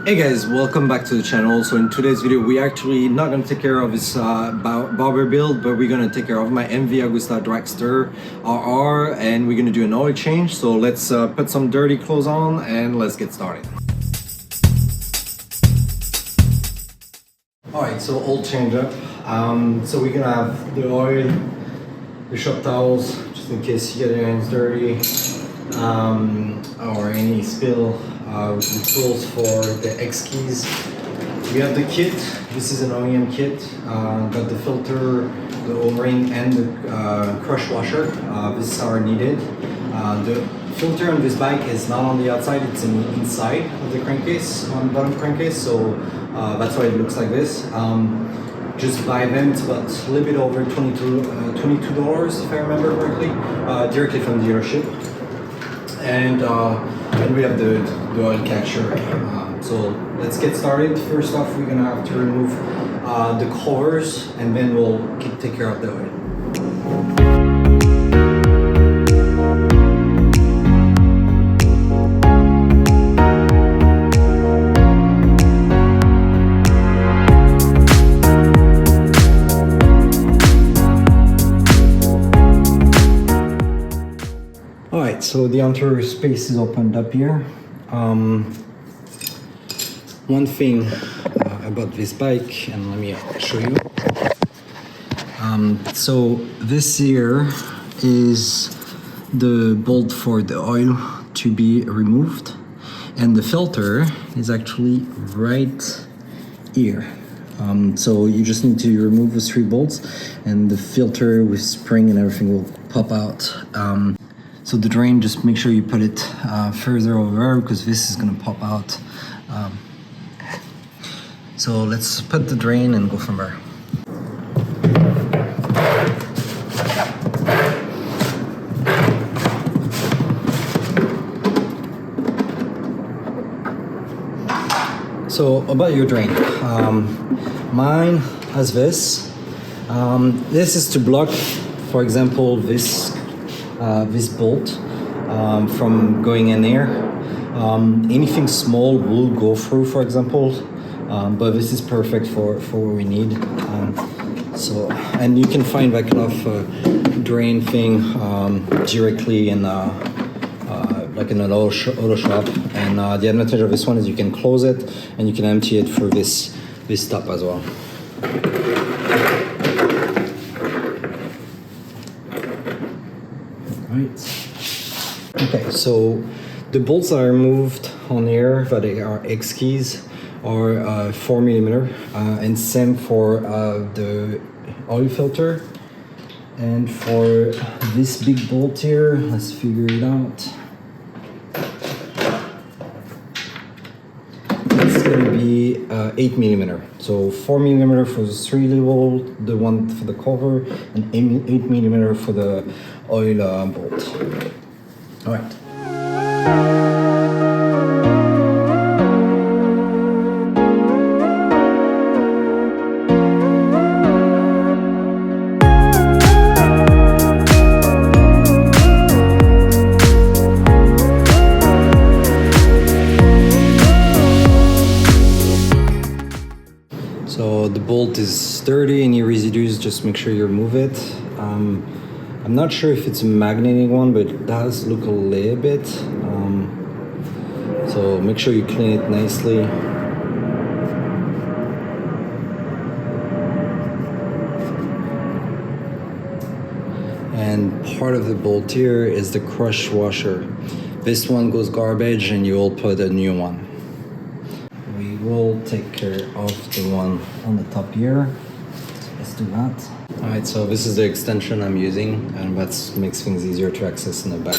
Hey guys, welcome back to the channel. So in today's video, we actually not going to take care of this bobber build, but we're going to take care of my MV Agusta Dragster RR, and we're going to do an oil change. So let's put some dirty clothes on and let's get started. Alright, so oil change up. So we're going to have the oil, the shop towels, just in case you get your hands dirty, or any spill. The tools for the X keys. We have the kit. This is an OEM kit. Got the filter, the O-ring, and the crush washer. These are needed. The filter on this bike is not on the outside, it's inside of the crankcase, on the bottom crankcase, so that's why it looks like this. Just buy them, it's about a little bit over $22 if I remember correctly, directly from the dealership. And we have the oil catcher. So let's get started. First off, we're gonna have to remove the covers, and then we'll take care of the oil. Alright, so the outer space is opened up here. One thing about this bike, and let me show you. So this here is the bolt for the oil to be removed, and the filter is actually right here. So you just need to remove the 3 bolts, and the filter with spring and everything will pop out. So the drain, just make sure you put it further over, because this is gonna pop out. So let's put the drain and go from there. So about your drain, mine has this. This is to block, for example, this bolt from going in there. Anything small will go through, for example, but this is perfect for what we need. So, and you can find that kind of drain thing directly in like in an auto shop. And the advantage of this one is you can close it and you can empty it through this top as well. Okay, so the bolts that are removed on here, that are X keys, are 4mm, and same for the oil filter. And for this big bolt here, let's figure it out. It's gonna be 8mm. So 4mm for the 3 bolt, the one for the cover, and 8mm for the oil bolt. All right. So the bolt is dirty, any residues, just make sure you remove it. I'm not sure if it's a magnetic one, but it does look a little bit. So make sure you clean it nicely. And part of the bolt here is the crush washer. This one goes garbage and you will put a new one. We will take care of the one on the top here. Let's do that. Alright, so this is the extension I'm using, and that makes things easier to access in the back.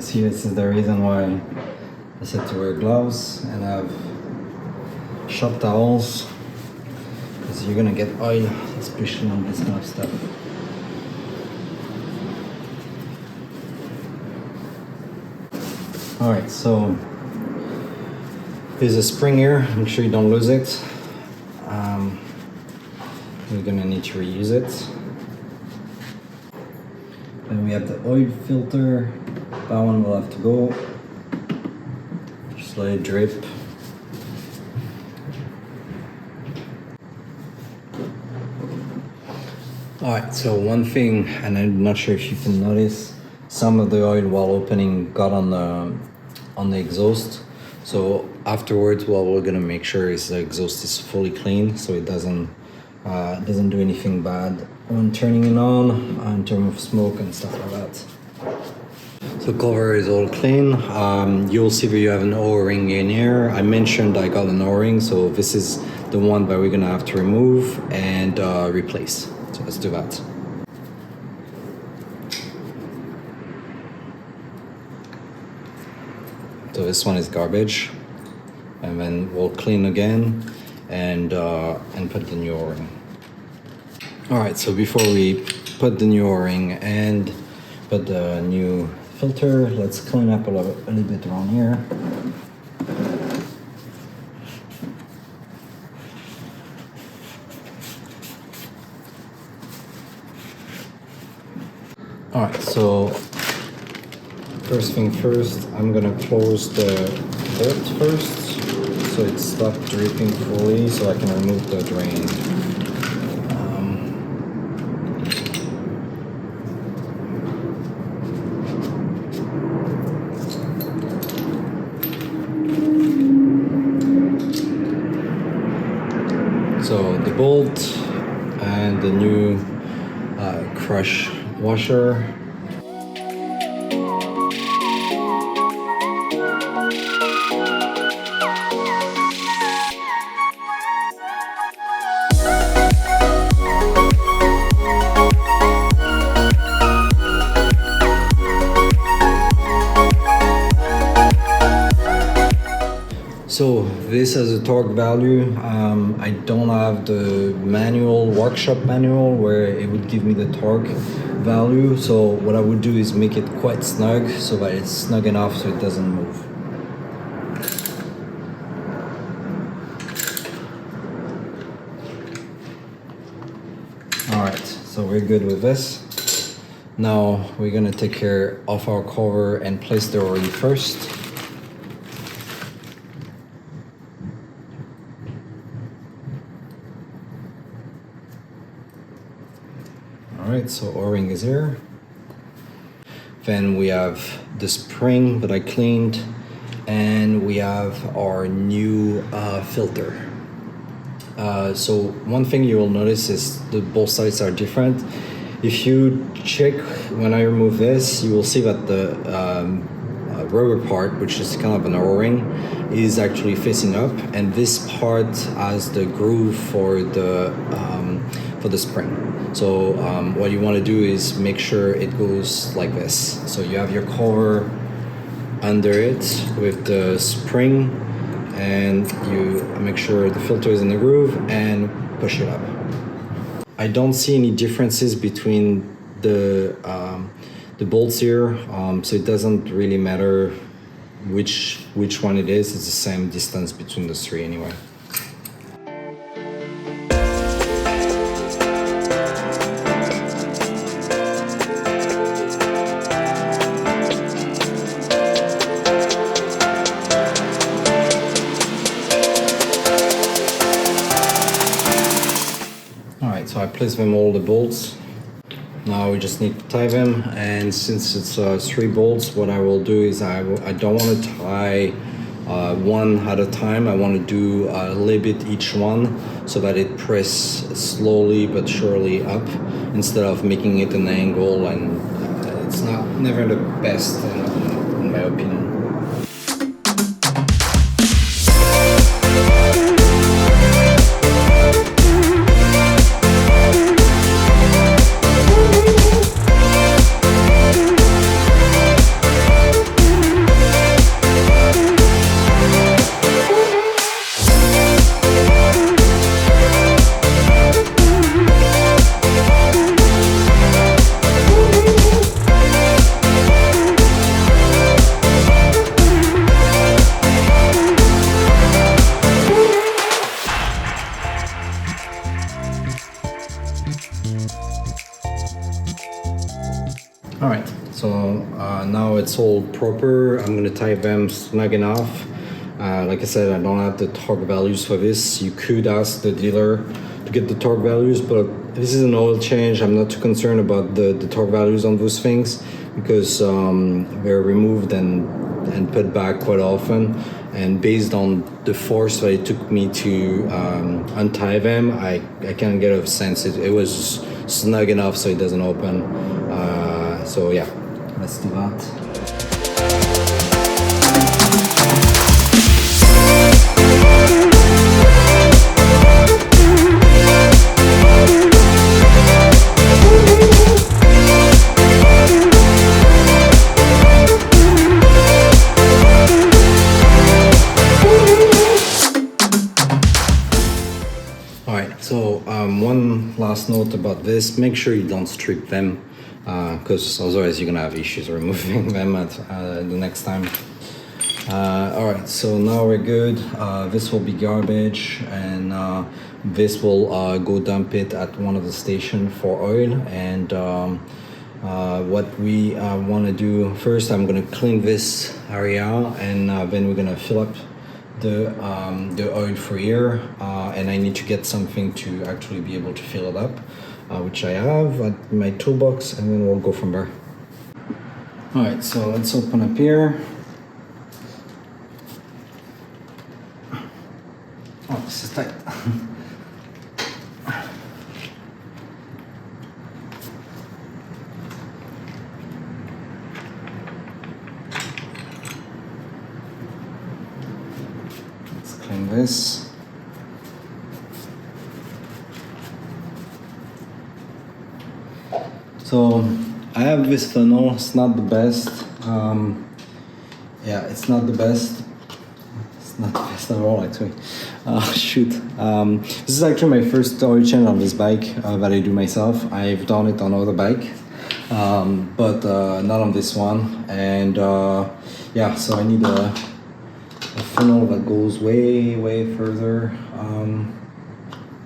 See, this is the reason why I said to wear gloves and have shop towels, because you're gonna get oil, especially on this kind of stuff. Alright, so there's a spring here, make sure you don't lose it. We're gonna need to reuse it. Then we have the oil filter, that one will have to go. Just let it drip. Alright, so one thing, and I'm not sure if you can notice, some of the oil while opening got on the exhaust. So afterwards, what we're gonna make sure is the exhaust is fully clean, so it doesn't do anything bad when turning it on in terms of smoke and stuff like that. So cover is all clean. You'll see that you have an O-ring in here. I mentioned I got an O-ring, so this is the one that we're gonna have to remove and replace. So let's do that. So this one is garbage, and then we'll clean again and put the new O-ring. All right, so before we put the new O-ring and put the new filter, let's clean up a little bit around here. All right, so first thing first, I'm gonna close the bolt first so it stops dripping fully, so I can remove the drain. So the bolt and the new crush washer. So this has a torque value. I don't have the manual, workshop manual, where it would give me the torque value. So what I would do is make it quite snug so that it's snug enough so it doesn't move. All right, so we're good with this. Now we're gonna take care of our cover and place the O-ring first. Alright, so O-ring is here. Then we have the spring that I cleaned, and we have our new filter. So one thing you will notice is that both sides are different. If you check when I remove this, you will see that the rubber part, which is kind of an O-ring, is actually facing up, and this part has the groove for the spring. So what you want to do is make sure it goes like this. So you have your cover under it with the spring, and you make sure the filter is in the groove and push it up. I don't see any differences between the bolts here, so it doesn't really matter which one it is. It's the same distance between the three anyway. Alright, so I placed them all the bolts. Now we just need to tie them, and since it's 3 bolts, what I will do is I don't want to tie one at a time. I want to do a little bit each one so that it press slowly but surely up instead of making it an angle, and it's never the best in my opinion. All right, so now it's all proper. I'm gonna tie them snug enough. Like I said, I don't have the torque values for this. You could ask the dealer to get the torque values, but this is an oil change. I'm not too concerned about the torque values on those things because they're removed and put back quite often. And based on the force that it took me to untie them, I can't get a sense. It was snug enough so it doesn't open. So yeah, let's do that. So one last note about this, make sure you don't strip them because otherwise you're gonna have issues removing them at the next time. All right, so now we're good. This will be garbage and this will go dump it at one of the station for oil. And what we want to do first, I'm gonna clean this area and then we're gonna fill up the oil for here, and I need to get something to actually be able to fill it up, which I have at my toolbox, and then we'll go from there. All right, so let's open up here. Oh, this is tight. Clean this. So I have this funnel. It's not the best. Yeah, it's not the best. It's not the best at all, actually. Shoot. This is actually my first oil change on this bike that I do myself. I've done it on other bike, but not on this one. And yeah, so I need a funnel that goes way further.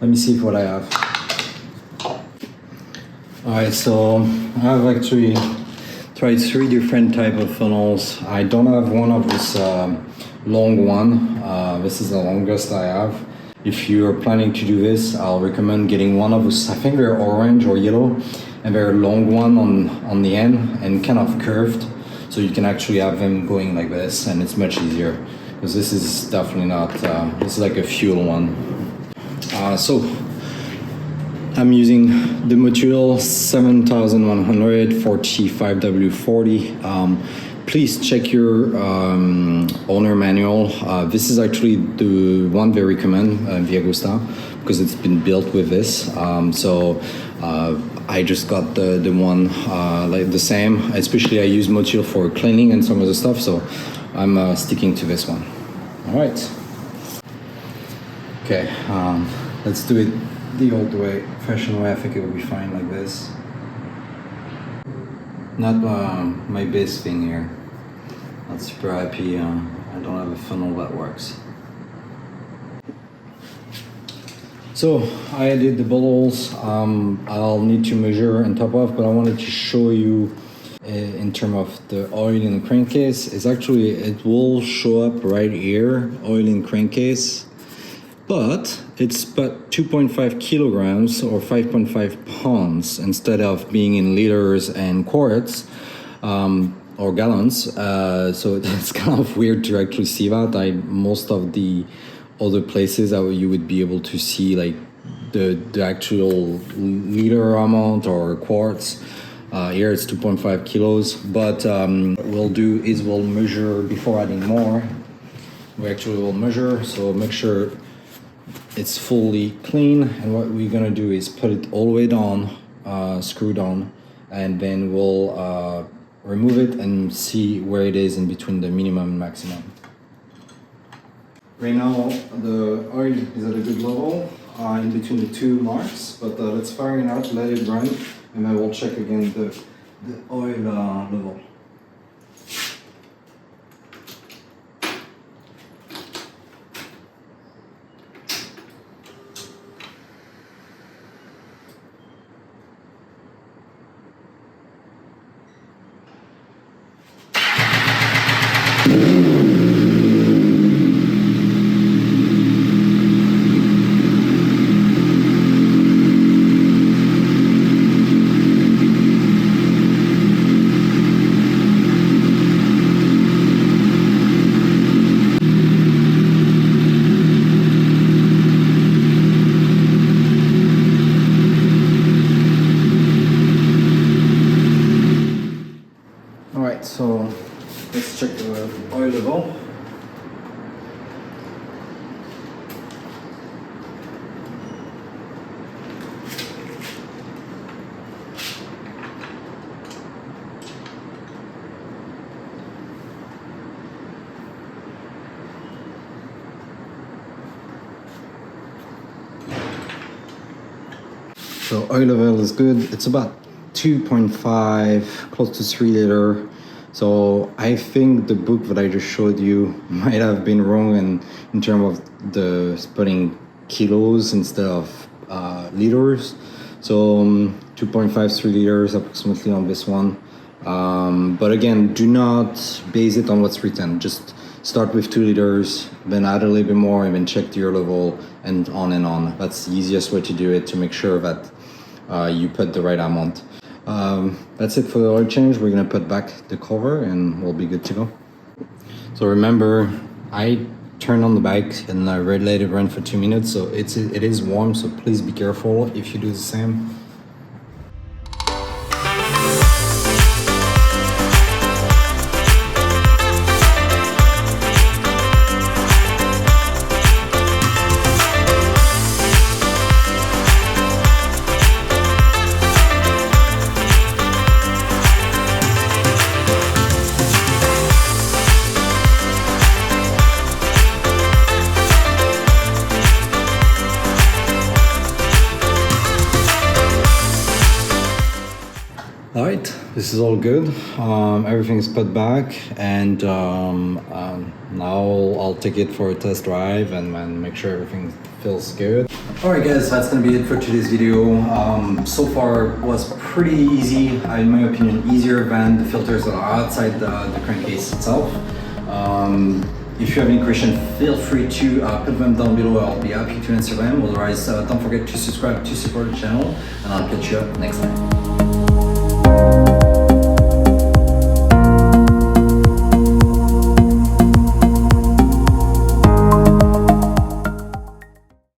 Let me see what I have. Alright, so I have actually tried 3 different type of funnels. I don't have one of this long one. This is the longest I have. If you're planning to do this, I'll recommend getting one of those. I think they're orange or yellow, and they're a long one on the end and kind of curved, so you can actually have them going like this, and it's much easier. Because this is definitely not, this is like a fuel one. So I'm using the material 7100 please check your owner manual. This is actually the one they recommend, MV Agusta, because it's been built with this. So I just got the one like the same, especially I use material for cleaning and some of the stuff, so I'm sticking to this one. All right. Okay, let's do it the old way, fashion way. I think it will be fine like this. Not my best thing here. Not super happy. I don't have a funnel that works. So I did the bottles. I'll need to measure and top off, but I wanted to show you in terms of the oil in the crankcase. It's actually, it will show up right here, oil in crankcase, but it's but 2.5 kilograms or 5.5 pounds instead of being in liters and quarts or gallons. So it's kind of weird to actually see that. Most of the other places that you would be able to see like the actual liter amount or quarts. Here it's 2.5 kilos, but what we'll do is we'll measure before adding more. We actually will measure, so make sure it's fully clean, and what we're gonna do is put it all the way down, screwed on, and then we'll remove it and see where it is in between the minimum and maximum. Right now the oil is at a good level in between the 2 marks, but let's fire it out, let it run, and then we'll check again the oil level. check the oil level. So oil level is good. It's about 2.5, close to 3 liter. So I think the book that I just showed you might have been wrong in terms of the putting kilos instead of liters. So 2.5, 3 liters approximately on this one. But again, do not base it on what's written. Just start with 2 liters, then add a little bit more, and then check the oil level, and on and on. That's the easiest way to do it, to make sure that you put the right amount. That's it for the oil change. We're gonna put back the cover and we'll be good to go. So remember, I turned on the bike and I let it run for 2 minutes, so it is warm, so please be careful if you do the same. All right, this is all good. Everything is put back, and now I'll take it for a test drive and make sure everything feels good. All right, guys, that's gonna be it for today's video. So far was pretty easy, in my opinion, easier than the filters that are outside the crankcase itself. If you have any questions, feel free to put them down below. I'll be happy to answer them. Otherwise, don't forget to subscribe to support the channel, and I'll catch you up next time.